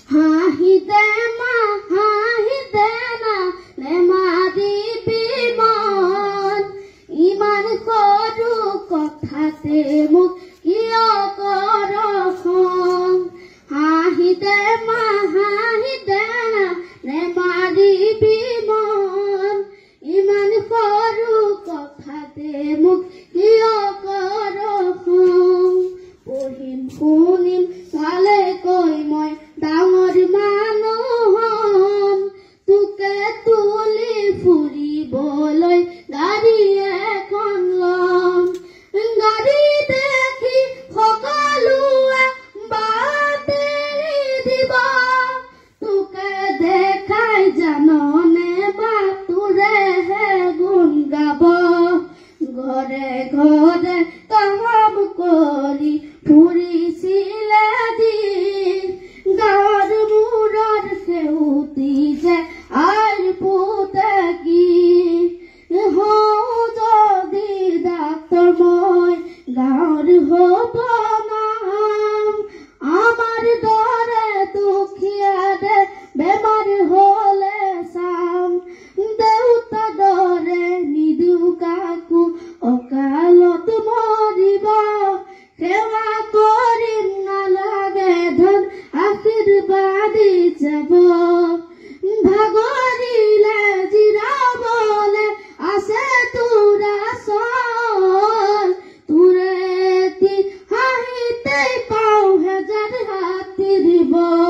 হাঁহিতে মা হাঁহিতে না নেমাৰিবি মন ইমান সৰু কথাতে মোক কিয় কৰ খং হাঁহিতে মা হাঁহিতে না নেমাৰিবি মন ইমান সৰু কথাতে মোক কিয় কৰ খং পঢ়িম শুনিম ভালেকৈ মই ডাঙৰ মানুহ হম তোকে তুলি ফুৰিবলৈ গাড়ী এখন লম গাড়ী দেখি সকলোৱে বাট এৰি দিব তোকে দেখাই জাননে বাটুৰেহে গুণ গাব ঘৰে ঘৰে কাম কৰি ফুৰিছিলে দিন গাঁৱৰ মূৰৰ সেউতি যে আইৰ পুতে কি হওঁ যদি ডাক্তৰ মই গাঁৱৰ হ'ব নাম আমাৰ দৰে দুখীয়াৰে বেমাৰ হ'লে চাম দেউতা দৰে নিদিওঁ কাকো অকালত মৰিব সেৱা কৰিম নালাগে ধন আশীৰ্বাদী যাব ভাগৰিলে জিৰাবলে আছে তোৰ আচল তোৰে হাঁহিতে পাওঁ হেজাৰ হাতীৰ বল